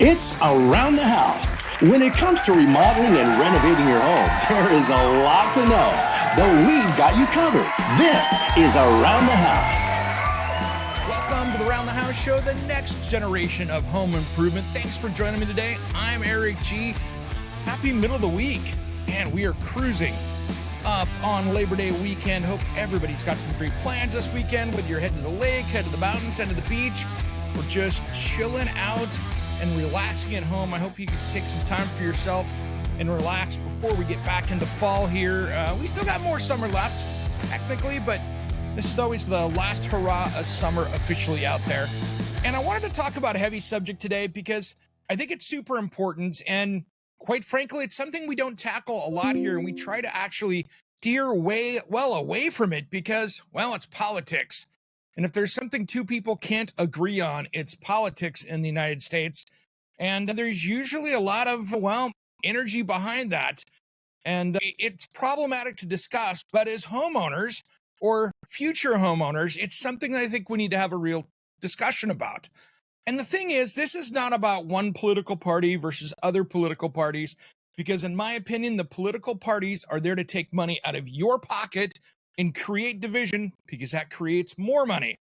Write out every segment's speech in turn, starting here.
It's Around the House. When it comes to remodeling and renovating your home, there is a lot to know, but we've got you covered. This is Around the House. Welcome to the Around the House show, the next generation of home improvement. Thanks for joining me today. I'm Eric G. Happy middle of the week, and we are cruising up on Labor Day weekend. Hope everybody's got some great plans this weekend, whether you're heading to the lake, head to the mountains, head to the beach, or just chilling out and relaxing at home. I hope you can take some time for yourself and relax before we get back into fall here. We still got more summer left, technically, but this is always the last hurrah of summer officially out there. And I wanted to talk about a heavy subject today because I think it's super important. And quite frankly, it's something we don't tackle a lot here. And we try to actually steer away from it because, well, it's politics. And if there's something two people can't agree on, it's politics in the United States. And there's usually a lot of, energy behind that. And it's problematic to discuss. But as homeowners or future homeowners, it's something that I think we need to have a real discussion about. And the thing is, this is not about one political party versus other political parties, because in my opinion, the political parties are there to take money out of your pocket and create division, because that creates more money.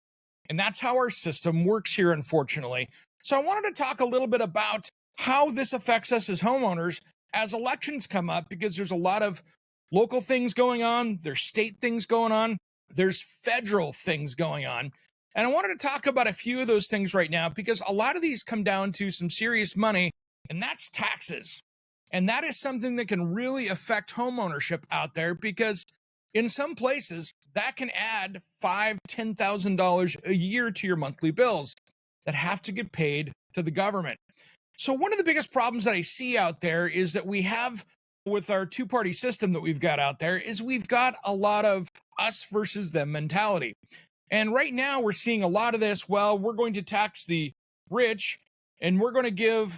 And that's how our system works here, unfortunately. So I wanted to talk a little bit about how this affects us as homeowners as elections come up, because there's a lot of local things going on, there's state things going on, there's federal things going on. And I wanted to talk about a few of those things right now, because a lot of these come down to some serious money, and that's taxes. And that is something that can really affect homeownership out there, because in some places, that can add $5,000, $10,000 a year to your monthly bills that have to get paid to the government. So one of the biggest problems that I see out there is that we have with our two-party system that we've got out there is we've got a lot of us versus them mentality. And right now we're seeing a lot of this, we're going to tax the rich and we're going to give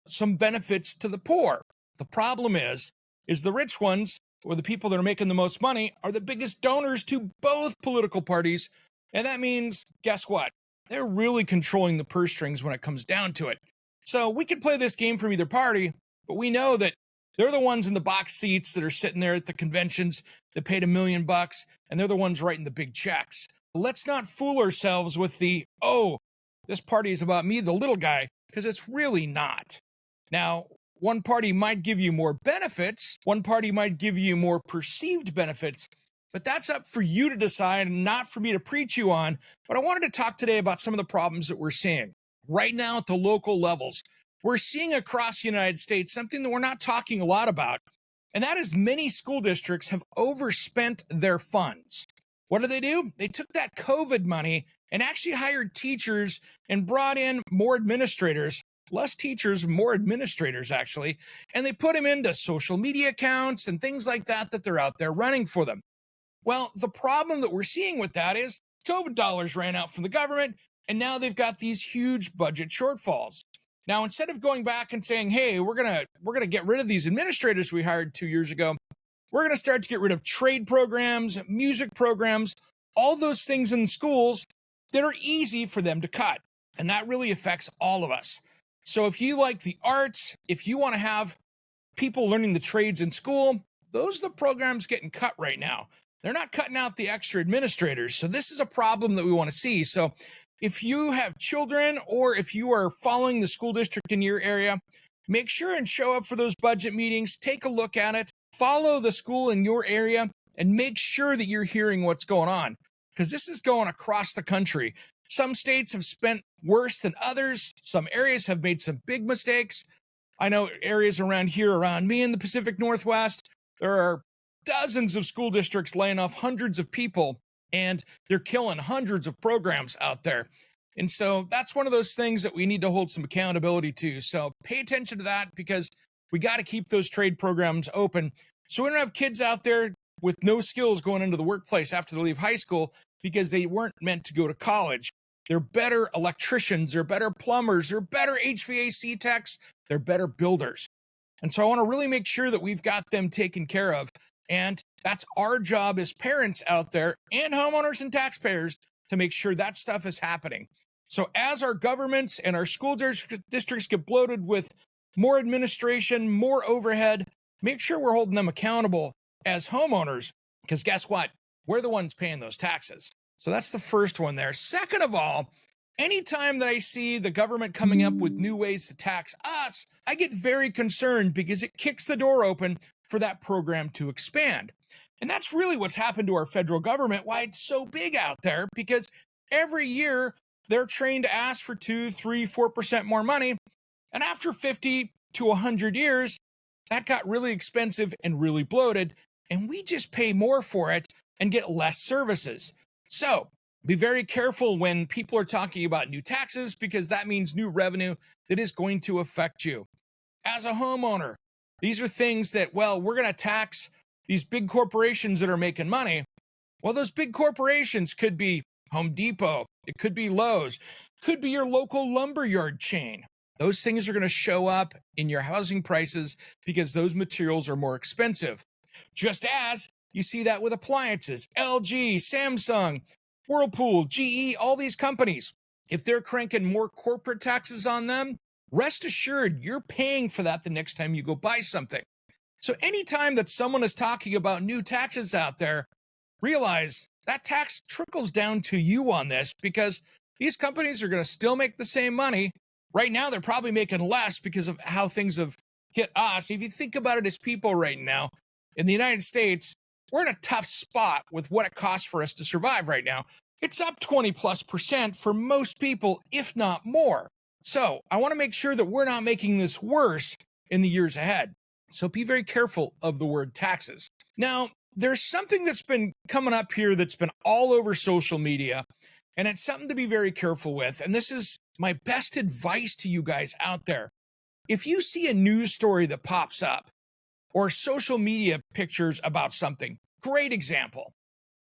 some benefits to the poor. The problem is the rich ones, or the people that are making the most money, are the biggest donors to both political parties. And that means, guess what? They're really controlling the purse strings when it comes down to it. So we could play this game from either party, but we know that they're the ones in the box seats that are sitting there at the conventions that paid $1 million, and they're the ones writing the big checks. Let's not fool ourselves with this party is about me, the little guy, because it's really not. Now, one party might give you more benefits, one party might give you more perceived benefits, but that's up for you to decide and not for me to preach you on. But I wanted to talk today about some of the problems that we're seeing right now at the local levels. We're seeing across the United States something that we're not talking a lot about, and that is many school districts have overspent their funds. What do? They took that COVID money and actually hired teachers and brought in more administrators. Less teachers, more administrators, actually. And they put them into social media accounts and things like that they're out there running for them. Well, the problem that we're seeing with that is COVID dollars ran out from the government, and now they've got these huge budget shortfalls. Now, instead of going back and saying, hey, we're gonna get rid of these administrators we hired 2 years ago, we're gonna start to get rid of trade programs, music programs, all those things in schools that are easy for them to cut. And that really affects all of us. So if you like the arts, if you want to have people learning the trades in school, those are the programs getting cut right now. They're not cutting out the extra administrators. So this is a problem that we want to see. So if you have children, or if you are following the school district in your area, make sure and show up for those budget meetings, take a look at it, follow the school in your area, and make sure that you're hearing what's going on, because this is going across the country. Some states have spent worse than others. Some areas have made some big mistakes. I know areas around me in the Pacific Northwest, there are dozens of school districts laying off hundreds of people, and they're killing hundreds of programs out there. And so that's one of those things that we need to hold some accountability to. So pay attention to that, because we got to keep those trade programs open, so we don't have kids out there with no skills going into the workplace after they leave high school because they weren't meant to go to college. They're better electricians, they're better plumbers, they're better HVAC techs, they're better builders. And so I want to really make sure that we've got them taken care of. And that's our job as parents out there, and homeowners and taxpayers, to make sure that stuff is happening. So as our governments and our school districts get bloated with more administration, more overhead, make sure we're holding them accountable as homeowners, because guess what? We're the ones paying those taxes. So that's the first one there. Second of all, anytime that I see the government coming up with new ways to tax us, I get very concerned because it kicks the door open for that program to expand. And that's really what's happened to our federal government, why it's so big out there, because every year they're trained to ask for 2, 3, 4% more money. And after 50 to 100 years, that got really expensive and really bloated, and we just pay more for it and get less services. So be very careful when people are talking about new taxes, because that means new revenue that is going to affect you. As a homeowner, these are things that, well, we're going to tax these big corporations that are making money. Well, those big corporations could be Home Depot, it could be Lowe's, could be your local lumberyard chain. Those things are going to show up in your housing prices because those materials are more expensive. Just as you see that with appliances, LG, Samsung, Whirlpool, GE, all these companies. If they're cranking more corporate taxes on them, rest assured you're paying for that the next time you go buy something. So anytime that someone is talking about new taxes out there, realize that tax trickles down to you on this, because these companies are going to still make the same money. Right now, they're probably making less because of how things have hit us. If you think about it as people right now, in the United States, we're in a tough spot with what it costs for us to survive right now. It's up 20+% for most people, if not more. So I want to make sure that we're not making this worse in the years ahead. So be very careful of the word taxes. Now, there's something that's been coming up here that's been all over social media, and it's something to be very careful with. And this is my best advice to you guys out there. If you see a news story that pops up or social media pictures about something, great example.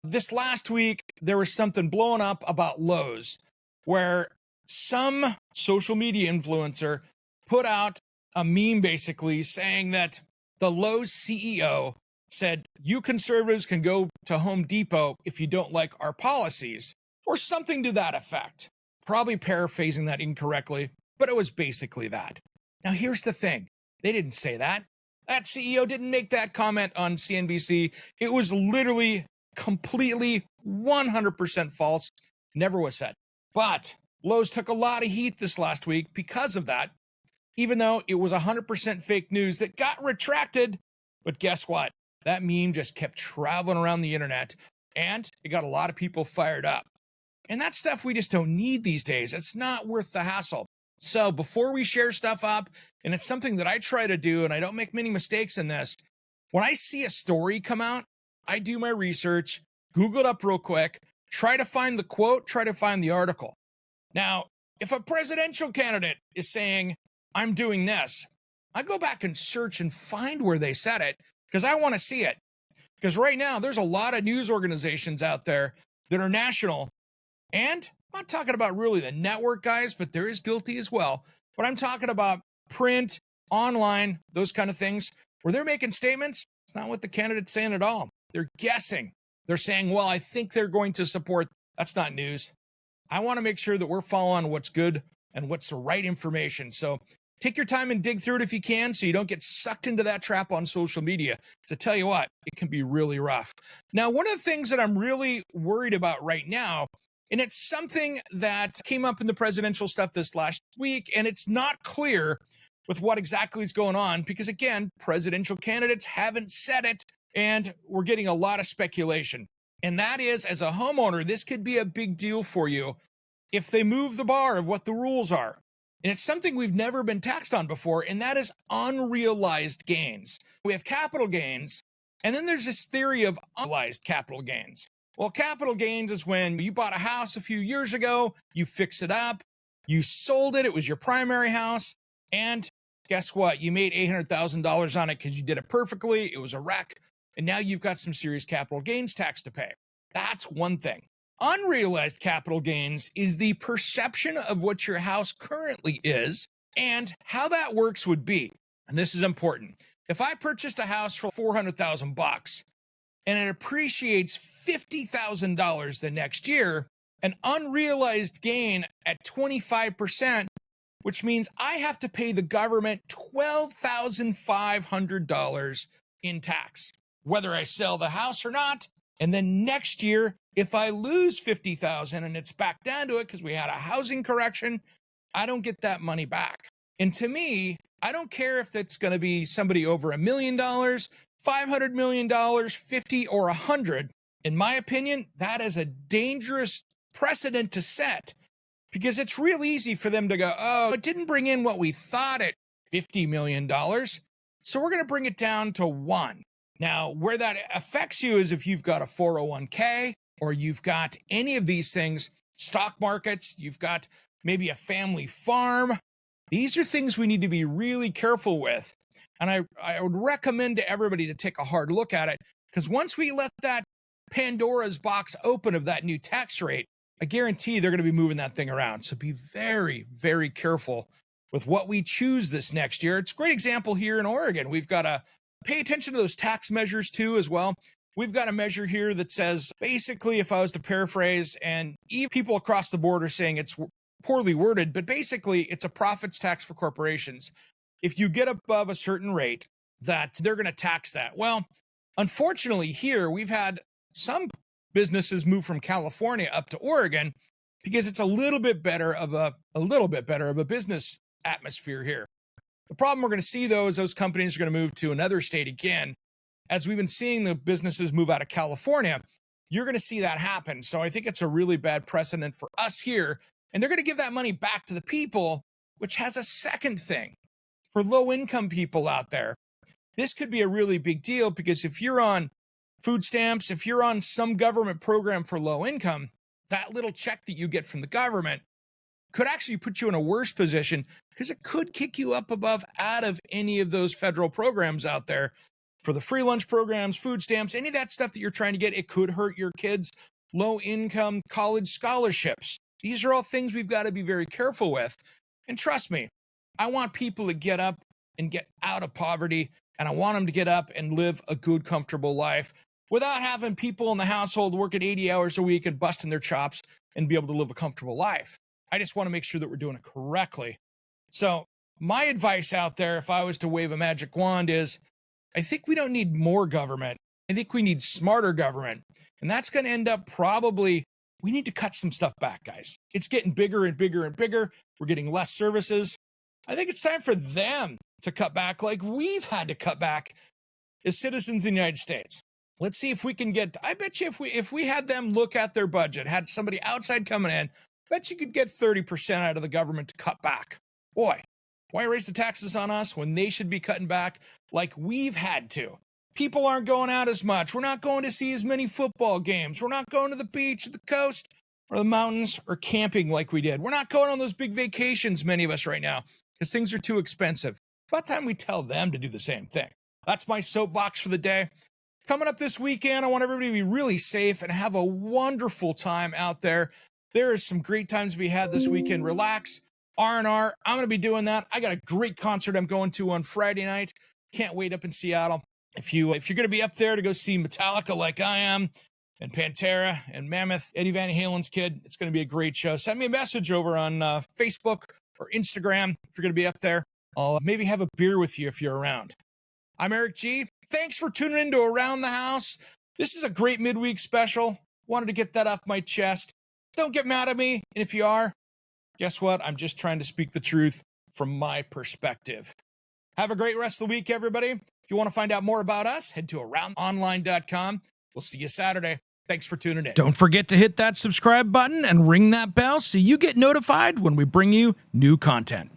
This last week, there was something blowing up about Lowe's, where some social media influencer put out a meme basically saying that the Lowe's CEO said, you conservatives can go to Home Depot if you don't like our policies, or something to that effect. Probably paraphrasing that incorrectly, but it was basically that. Now, here's the thing. They didn't say that. That CEO didn't make that comment on CNBC. It was literally completely 100% false. Never was said. But Lowe's took a lot of heat this last week because of that, even though it was 100% fake news that got retracted. But guess what? That meme just kept traveling around the internet, and it got a lot of people fired up. And that stuff we just don't need these days. It's not worth the hassle. So before we share stuff up, and it's something that I try to do, and I don't make many mistakes in this, when I see a story come out, I do my research, Google it up real quick, try to find the quote, try to find the article. Now, if a presidential candidate is saying, I'm doing this, I go back and search and find where they said it, because I want to see it. Because right now, there's a lot of news organizations out there that are national, and I'm not talking about really the network guys, but there is guilty as well. But I'm talking about print, online, those kind of things, where they're making statements. It's not what the candidate's saying at all. They're guessing. They're saying, well, I think they're going to support. That's not news. I want to make sure that we're following what's good and what's the right information. So take your time and dig through it if you can, so you don't get sucked into that trap on social media. To tell you what, it can be really rough. Now, one of the things that I'm really worried about right now, and it's something that came up in the presidential stuff this last week, and it's not clear with what exactly is going on, because again, presidential candidates haven't said it, and we're getting a lot of speculation. And that is, as a homeowner, this could be a big deal for you if they move the bar of what the rules are. And it's something we've never been taxed on before, and that is unrealized gains. We have capital gains, and then there's this theory of unrealized capital gains. Well, capital gains is when you bought a house a few years ago, you fix it up, you sold it, it was your primary house, and guess what? You made $800,000 on it because you did it perfectly, it was a wreck, and now you've got some serious capital gains tax to pay. That's one thing. Unrealized capital gains is the perception of what your house currently is, and how that works would be, and this is important. If I purchased a house for $400,000 and it appreciates $50,000 the next year, an unrealized gain at 25%, which means I have to pay the government $12,500 in tax, whether I sell the house or not. And then next year, if I lose $50,000 and it's back down to it because we had a housing correction, I don't get that money back. And to me, I don't care if it's going to be somebody over $1 million, $500 million, 50 or 100. In my opinion, that is a dangerous precedent to set, because it's real easy for them to go, oh, it didn't bring in what we thought at $50 million, so we're going to bring it down to 1. Now, where that affects you is if you've got a 401k or you've got any of these things, stock markets, you've got maybe a family farm. These are things we need to be really careful with. And I would recommend to everybody to take a hard look at it, because once we let that Pandora's box open of that new tax rate, I guarantee they're going to be moving that thing around. So be very, very careful with what we choose this next year. It's a great example here in Oregon. We've got to pay attention to those tax measures too as well. We've got a measure here that says, basically, if I was to paraphrase, and even people across the board are saying it's poorly worded, but basically it's a profits tax for corporations. If you get above a certain rate, that they're going to tax that. Well, unfortunately here, we've had some businesses move from California up to Oregon because it's a little bit better of a business atmosphere here. The problem we're going to see, though, is those companies are going to move to another state again. As we've been seeing the businesses move out of California, you're going to see that happen. So I think it's a really bad precedent for us here. And they're going to give that money back to the people, which has a second thing. For low-income people out there, this could be a really big deal, because if you're on food stamps, if you're on some government program for low income, that little check that you get from the government could actually put you in a worse position, because it could kick you up above out of any of those federal programs out there for the free lunch programs, food stamps, any of that stuff that you're trying to get. It could hurt your kids' low income college scholarships. These are all things we've got to be very careful with. And trust me, I want people to get up and get out of poverty, and I want them to get up and live a good, comfortable life without having people in the household working 80 hours a week and busting their chops and be able to live a comfortable life. I just want to make sure that we're doing it correctly. So my advice out there, if I was to wave a magic wand, is I think we don't need more government. I think we need smarter government. And that's going to end up probably, we need to cut some stuff back, guys. It's getting bigger and bigger and bigger. We're getting less services. I think it's time for them to cut back like we've had to cut back as citizens in the United States. Let's see if we can get, I bet you if we had them look at their budget, had somebody outside coming in, bet you could get 30% out of the government to cut back. Boy, why raise the taxes on us when they should be cutting back like we've had to? People aren't going out as much. We're not going to see as many football games. We're not going to the beach, or the coast, or the mountains, or camping like we did. We're not going on those big vacations, many of us right now, because things are too expensive. It's about time we tell them to do the same thing. That's my soapbox for the day. Coming up this weekend, I want everybody to be really safe and have a wonderful time out there. There is some great times to be had this weekend. Relax, R&R. I'm going to be doing that. I got a great concert I'm going to on Friday night. Can't wait up in Seattle. If you're going to be up there to go see Metallica like I am, and Pantera and Mammoth, Eddie Van Halen's kid, it's going to be a great show. Send me a message over on Facebook or Instagram if you're going to be up there. I'll maybe have a beer with you if you're around. I'm Eric G. Thanks for tuning in to Around the House. This is a great midweek special. Wanted to get that off my chest. Don't get mad at me. And if you are, guess what? I'm just trying to speak the truth from my perspective. Have a great rest of the week, everybody. If you want to find out more about us, head to aroundonline.com. We'll see you Saturday. Thanks for tuning in. Don't forget to hit that subscribe button and ring that bell so you get notified when we bring you new content.